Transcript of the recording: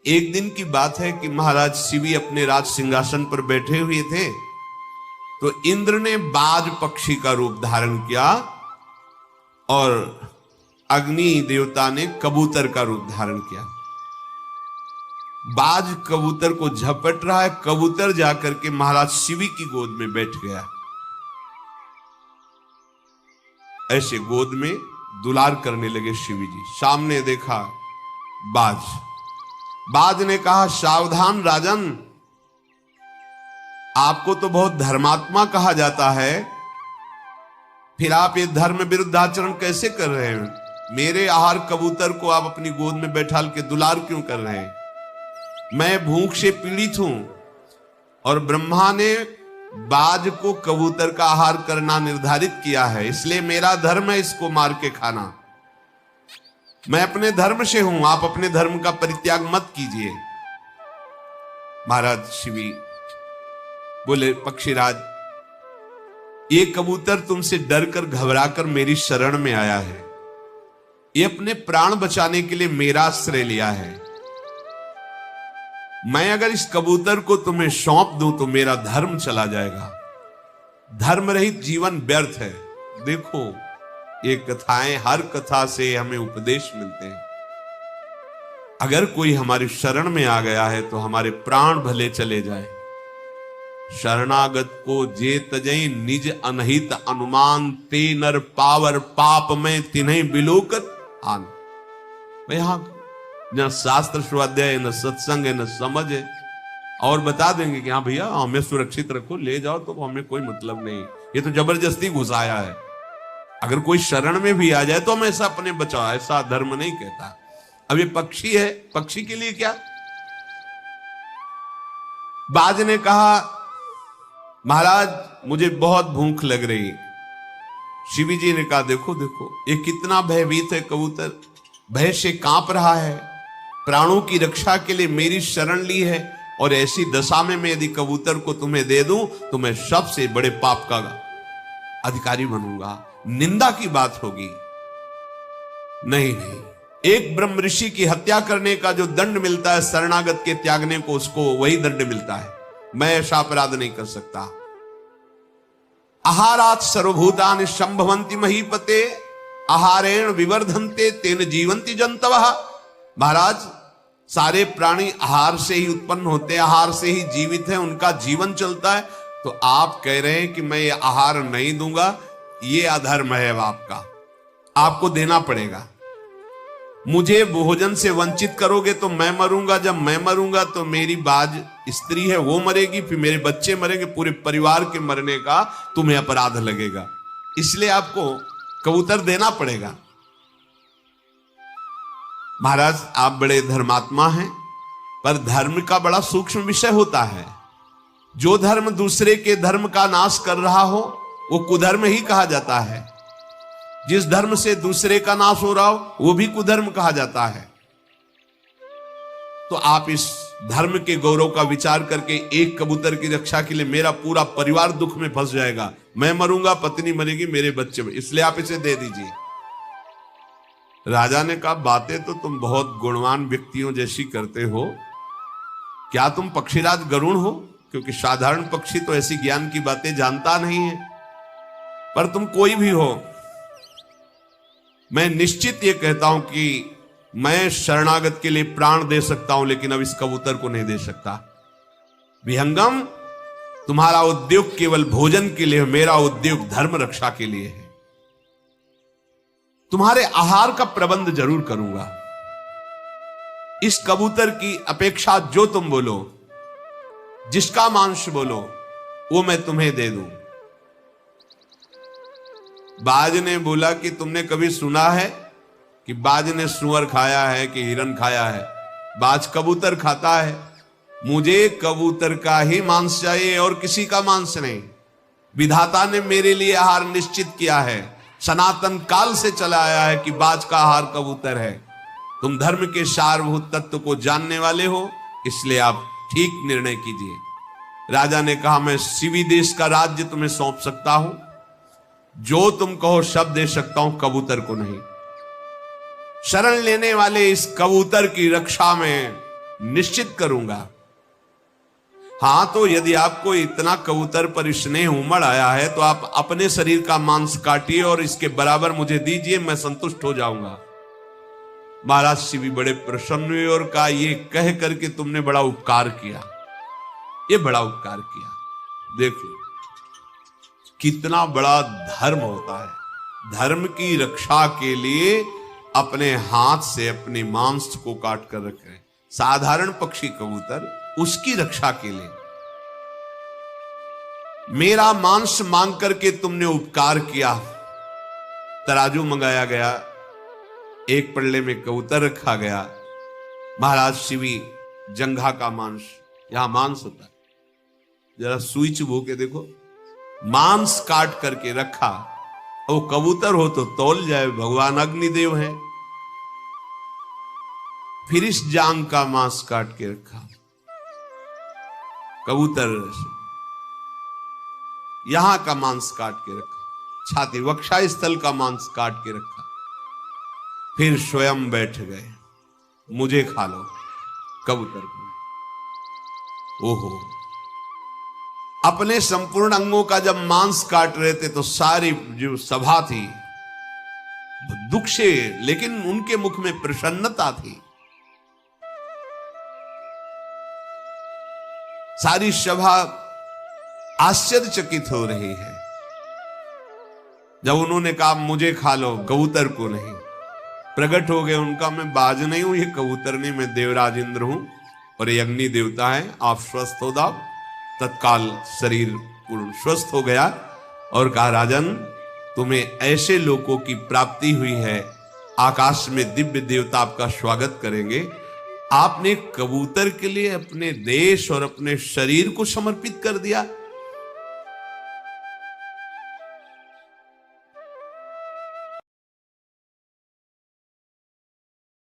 एक दिन की बात है कि महाराज शिवी अपने राज सिंहासन पर बैठे हुए थे, तो इंद्र ने बाज पक्षी का रूप धारण किया और अग्नि देवता ने कबूतर का रूप धारण किया। बाज कबूतर को झपट रहा है, कबूतर जाकर के महाराज शिवी की गोद में बैठ गया। ऐसे गोद में दुलार करने लगे शिवी जी। सामने देखा बाज ने कहा, सावधान राजन, आपको तो बहुत धर्मात्मा कहा जाता है, फिर आप ये धर्म विरुद्ध आचरण कैसे कर रहे हैं? मेरे आहार कबूतर को आप अपनी गोद में बैठा के दुलार क्यों कर रहे हैं? मैं भूख से पीड़ित हूं और ब्रह्मा ने बाज को कबूतर का आहार करना निर्धारित किया है, इसलिए मेरा धर्म है इसको मार के खाना। मैं अपने धर्म से हूं, आप अपने धर्म का परित्याग मत कीजिए। महाराज शिवी बोले, पक्षीराज, ये कबूतर तुमसे डरकर घबराकर मेरी शरण में आया है, ये अपने प्राण बचाने के लिए मेरा आश्रय लिया है। मैं अगर इस कबूतर को तुम्हें सौंप दूं तो मेरा धर्म चला जाएगा, धर्म रहित जीवन व्यर्थ है। देखो ये कथाएं, हर कथा से हमें उपदेश मिलते हैं। अगर कोई हमारी शरण में आ गया है तो हमारे प्राण भले चले जाए। शरणागत को जे तजई निज अनहित अनुमान, ते नर पावर पाप में तिन्हीं बिलोकत आन। यहां न शास्त्र स्वाध्याय, न सत्संग है, न समझ है, और बता देंगे कि हाँ भैया हमें सुरक्षित रखो, ले जाओ, तो हमें कोई मतलब नहीं। ये तो जबरदस्ती घुसाया है। अगर कोई शरण में भी आ जाए तो हम ऐसा अपने बचाओ, ऐसा धर्म नहीं कहता। अब ये पक्षी है, पक्षी के लिए क्या? बाज ने कहा, महाराज मुझे बहुत भूख लग रही। शिवी जी ने कहा, देखो देखो ये कितना भयभीत है कबूतर, भय से कांप रहा है, प्राणों की रक्षा के लिए मेरी शरण ली है, और ऐसी दशा में मैं यदि कबूतर को तुम्हें दे दूं तो मैं सबसे बड़े पाप का अधिकारी बनूंगा, निंदा की बात होगी। नहीं नहीं, एक ब्रह्म ऋषि की हत्या करने का जो दंड मिलता है शरणागत के त्यागने को, उसको वही दंड मिलता है। मैं ऐसा अपराध नहीं कर सकता। आहारात सर्वभूतानि संभवन्ति महीपते, आहारेण विवर्धन्ते तेन जीवन्ति जंतवः। महाराज सारे प्राणी आहार से ही उत्पन्न होते हैं, आहार से ही जीवित है, उनका जीवन चलता है। तो आप कह रहे हैं कि मैं ये आहार नहीं दूंगा, ये अधर्म है आपका, आपको देना पड़ेगा। मुझे भोजन से वंचित करोगे तो मैं मरूंगा, जब मैं मरूंगा तो मेरी बाज स्त्री है वो मरेगी, फिर मेरे बच्चे मरेंगे, पूरे परिवार के मरने का तुम्हें अपराध लगेगा, इसलिए आपको कबूतर देना पड़ेगा। महाराज आप बड़े धर्मात्मा हैं, पर धर्म का बड़ा सूक्ष्म विषय होता है। जो धर्म दूसरे के धर्म का नाश कर रहा हो वो कुधर्म ही कहा जाता है, जिस धर्म से दूसरे का नाश हो रहा हो वो भी कुधर्म कहा जाता है। तो आप इस धर्म के गौरव का विचार करके, एक कबूतर की रक्षा के लिए मेरा पूरा परिवार दुख में फंस जाएगा, मैं मरूंगा, पत्नी मरेगी, मेरे बच्चे, इसलिए आप इसे दे दीजिए। राजा ने कहा, बातें तो तुम बहुत गुणवान व्यक्तियों जैसी करते हो, क्या तुम पक्षीराज गरुण हो? क्योंकि साधारण पक्षी तो ऐसी ज्ञान की बातें जानता नहीं है, पर तुम कोई भी हो, मैं निश्चित ये कहता हूं कि मैं शरणागत के लिए प्राण दे सकता हूं, लेकिन अब इस कबूतर को नहीं दे सकता। विहंगम, तुम्हारा उद्योग केवल भोजन के लिए, मेरा उद्योग धर्म रक्षा के लिए है। तुम्हारे आहार का प्रबंध जरूर करूंगा, इस कबूतर की अपेक्षा जो तुम बोलो, जिसका मांस बोलो वो मैं तुम्हें दे दूं। बाज ने बोला कि तुमने कभी सुना है कि बाज ने सुअर खाया है कि हिरन खाया है? बाज कबूतर खाता है। मुझे कबूतर का ही मांस चाहिए और किसी का मांस नहीं। विधाता ने मेरे लिए आहार निश्चित किया है, सनातन काल से चला आया है कि बाज का आहार कबूतर है। तुम धर्म के सारभूत तत्व को जानने वाले हो, इसलिए आप ठीक निर्णय कीजिए। राजा ने कहा, मैं शिवी देश का राज्य तुम्हें सौंप सकता हूं, जो तुम कहो सब दे सकता हूं, कबूतर को नहीं। शरण लेने वाले इस कबूतर की रक्षा में निश्चित करूंगा। हां, तो यदि आपको इतना कबूतर पर स्नेह उमड़ आया है तो आप अपने शरीर का मांस काटिए और इसके बराबर मुझे दीजिए, मैं संतुष्ट हो जाऊंगा। महाराज शिव भी बड़े प्रसन्न हुए और कहा, ये कह करके तुमने बड़ा उपकार किया, ये बड़ा उपकार किया। देखो कितना बड़ा धर्म होता है। धर्म की रक्षा के लिए अपने हाथ से अपने मांस को काट कर रखे। साधारण पक्षी कबूतर उसकी रक्षा के लिए मेरा मांस मांग करके तुमने उपकार किया। तराजू मंगाया गया, एक पल्ले में कबूतर रखा गया। महाराज शिवी जंघा का मांस, यहां मांस होता है, जरा सुई चुभो के देखो, मांस काट करके रखा। वो कबूतर हो तो तौल जाए, भगवान अग्निदेव हैं। फिर इस जांग का मांस काट के रखा, कबूतर यहां का मांस काट के रखा, छाती वक्षा स्थल का मांस काट के रखा। फिर स्वयं बैठ गए, मुझे खा लो, कबूतर को। ओहो, अपने संपूर्ण अंगों का जब मांस काट रहे थे तो सारी जो सभा थी दुख से, लेकिन उनके मुख में प्रसन्नता थी। सारी सभा आश्चर्यचकित हो रही है। जब उन्होंने कहा मुझे खा लो, कबूतर को नहीं, प्रकट हो गए उनका, मैं बाज नहीं हूं, ये कबूतर नहीं, मैं देवराज इंद्र हूं और ये अग्नि देवता है, आप स्वस्थ हो जाओ। तत्काल शरीर पूर्ण स्वस्थ हो गया और कहा, राजन तुम्हें ऐसे लोगों की प्राप्ति हुई है, आकाश में दिव्य देवता आपका स्वागत करेंगे। आपने कबूतर के लिए अपने देश और अपने शरीर को समर्पित कर दिया।